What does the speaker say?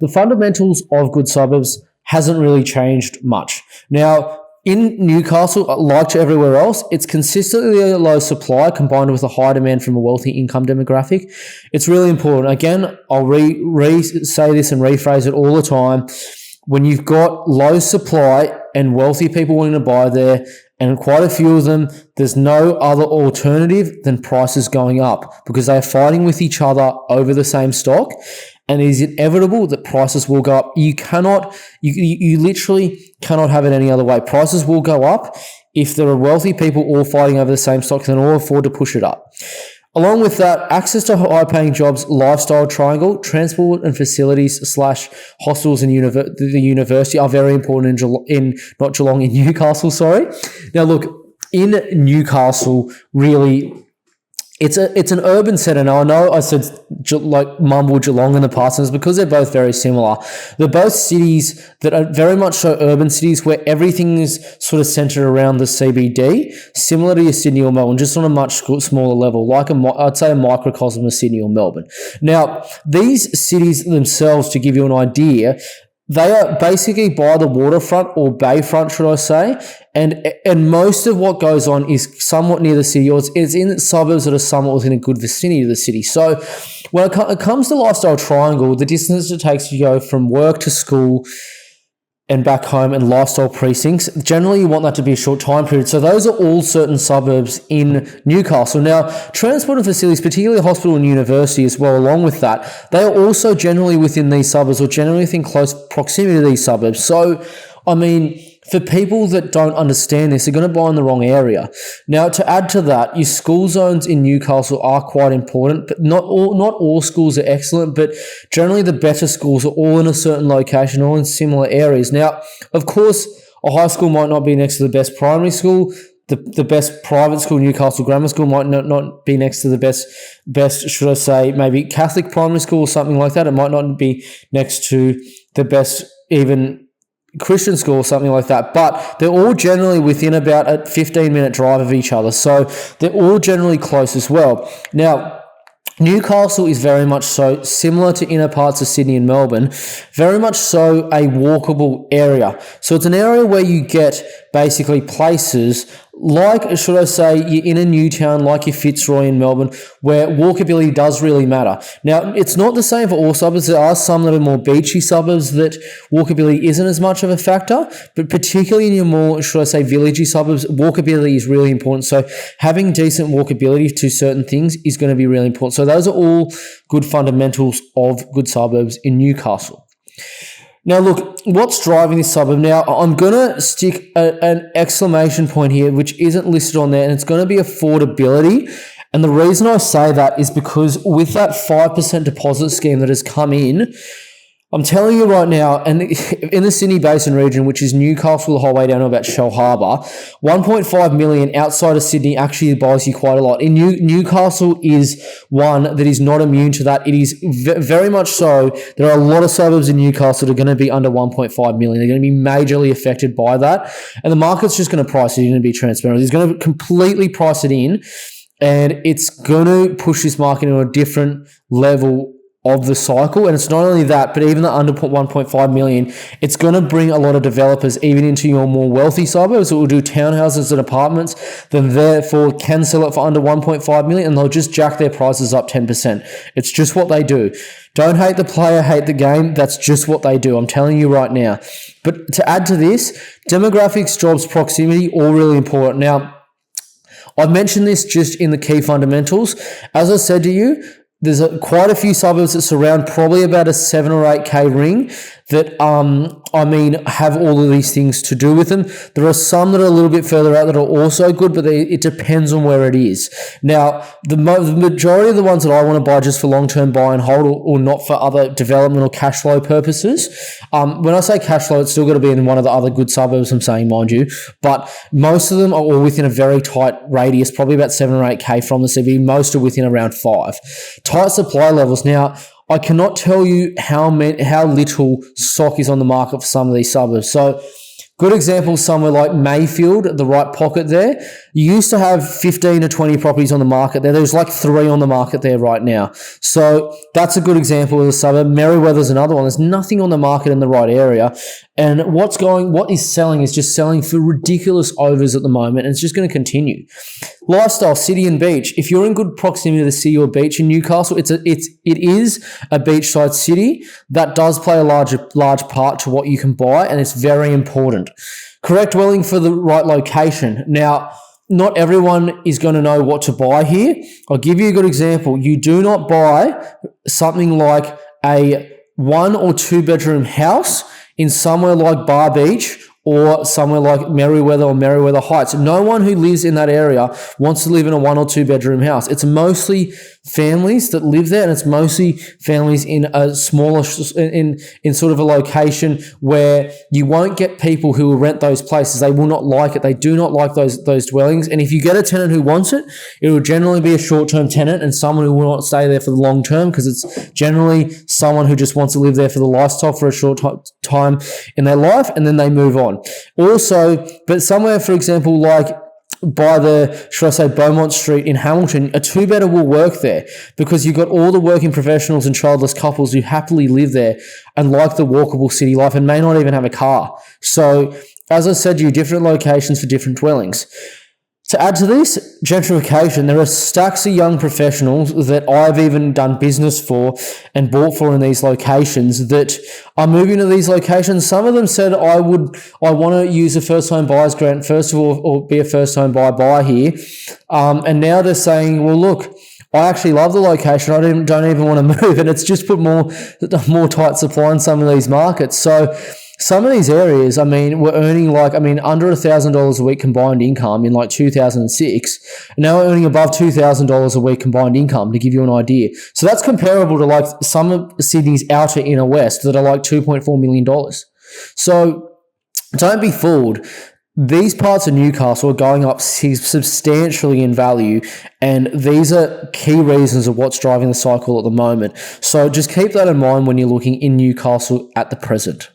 the fundamentals of good suburbs hasn't really changed much. Now, in Newcastle, like to everywhere else, it's consistently a low supply combined with a high demand from a wealthy income demographic. It's really important. Again, I'll say this and rephrase it all the time. When you've got low supply and wealthy people wanting to buy there, and quite a few of them, there's no other alternative than prices going up because they're fighting with each other over the same stock. And it is inevitable that prices will go up. You literally cannot have it any other way. Prices will go up if there are wealthy people all fighting over the same stock, then all afford to push it up. Along with that, access to high-paying jobs, lifestyle triangle, transport and facilities / hostels and the university are very important in Newcastle, sorry. Now, look, in Newcastle, really, it's an urban centre. Now, I know I said mumbled Geelong in the past, and it's because they're both very similar. They're both cities that are very much so urban cities where everything is sort of centred around the CBD, similar to your Sydney or Melbourne, just on a much smaller level, I'd say a microcosm of Sydney or Melbourne. Now, these cities themselves, to give you an idea, they are basically by the waterfront or bayfront, should I say, and most of what goes on is somewhat near the city, or it's in suburbs that are somewhat within a good vicinity of the city. So when it comes to lifestyle triangle, the distance it takes to go from work to school and back home and lifestyle precincts, generally you want that to be a short time period. So those are all certain suburbs in Newcastle. Now, transport and facilities, particularly hospital and university as well, along with that, they are also generally within these suburbs or generally within close proximity to these suburbs. So, I mean, for people that don't understand this, they're going to buy in the wrong area. Now, to add to that, your school zones in Newcastle are quite important, but not all schools are excellent, but generally the better schools are all in a certain location, all in similar areas. Now, of course, a high school might not be next to the best primary school. The best private school, Newcastle Grammar School, might not be next to the best, should I say, maybe Catholic primary school or something like that. It might not be next to the best even Christian school or something like that, but they're all generally within about a 15-minute drive of each other. So they're all generally close as well. Now, Newcastle is very much so similar to inner parts of Sydney and Melbourne, very much so a walkable area. So it's an area where you get basically places like, should I say, you're in a new town like your Fitzroy in Melbourne, where walkability does really matter. Now, it's not the same for all suburbs. There are some that are more beachy suburbs that walkability isn't as much of a factor, but particularly in your more, should I say, villagey suburbs, walkability is really important. So having decent walkability to certain things is going to be really important. So those are all good fundamentals of good suburbs in Newcastle. Now, look, what's driving this suburb? Now, I'm going to stick an exclamation point here, which isn't listed on there, and it's going to be affordability. And the reason I say that is because with that 5% deposit scheme that has come in, I'm telling you right now, and in the Sydney Basin region, which is Newcastle the whole way down to about Shell Harbour, 1.5 million outside of Sydney actually buys you quite a lot. In Newcastle is one that is not immune to that. It is very much so. There are a lot of suburbs in Newcastle that are going to be under 1.5 million. They're going to be majorly affected by that. And the market's just going to price it in and be transparent. It's going to completely price it in, and it's going to push this market into a different level of the cycle. And it's not only that, but even the under 1.5 million, it's going to bring a lot of developers even into your more wealthy suburbs that will do townhouses and apartments, then therefore can sell it for under 1.5 million, and they'll just jack their prices up 10%. It's just what they do. Don't hate the player, hate the game. That's just what they do. I'm telling you right now. But to add to this, demographics, jobs, proximity, all really important. Now, I've mentioned this just in the key fundamentals. As I said to you, there's quite a few suburbs that surround probably about a 7 or 8K ring that, have all of these things to do with them. There are some that are a little bit further out that are also good, but it depends on where it is. Now, the majority of the ones that I want to buy just for long-term buy and hold or not for other development or cash flow purposes, when I say cash flow, it's still got to be in one of the other good suburbs I'm saying, mind you, but most of them are all within a very tight radius, probably about 7 or 8K from the CBD. Most are within around 5. Tight supply levels. Now, I cannot tell you how little stock is on the market for some of these suburbs. So Good example, somewhere like Mayfield, at the right pocket there. You used to have 15 to 20 properties on the market there. There's like 3 on the market there right now. So that's a good example of the suburb. Merriweather's another one. There's nothing on the market in the right area. And what is selling is just selling for ridiculous overs at the moment, and it's just going to continue. Lifestyle, city and beach. If you're in good proximity to the sea or beach in Newcastle, it is a beachside city. That does play a large part to what you can buy, and it's very important. Correct dwelling for the right location. Now, not everyone is going to know what to buy here. I'll give you a good example. You do not buy something like a 1 or 2 bedroom house in somewhere like Bar Beach or somewhere like Merriweather or Merriweather Heights. No one who lives in that area wants to live in a 1 or 2 bedroom house. It's mostly families that live there, and it's mostly families in a smaller, in sort of a location where you won't get people who will rent those places. They will not like it. They do not like those dwellings. And if you get a tenant who wants it, it will generally be a short-term tenant and someone who will not stay there for the long term, because it's generally someone who just wants to live there for the lifestyle for a short time in their life, and then they move on. Also, but somewhere, for example, like by Beaumont Street in Hamilton, a 2-bedder will work there because you've got all the working professionals and childless couples who happily live there and like the walkable city life and may not even have a car. So, as I said to you, different locations for different dwellings. To add to this, gentrification, there are stacks of young professionals that I've even done business for and bought for in these locations that are moving to these locations. Some of them said, I want to use a first home buyer's grant first of all, or be a first home buy here. And now they're saying, well, look, I actually love the location. I don't even want to move. And it's just put more tight supply in some of these markets. So some of these areas, we're earning under $1,000 a week combined income in 2006. And now we're earning above $2,000 a week combined income, to give you an idea. So that's comparable to some of Sydney's outer inner west that are $2.4 million. So don't be fooled. These parts of Newcastle are going up substantially in value, and these are key reasons of what's driving the cycle at the moment. So just keep that in mind when you're looking in Newcastle at the present.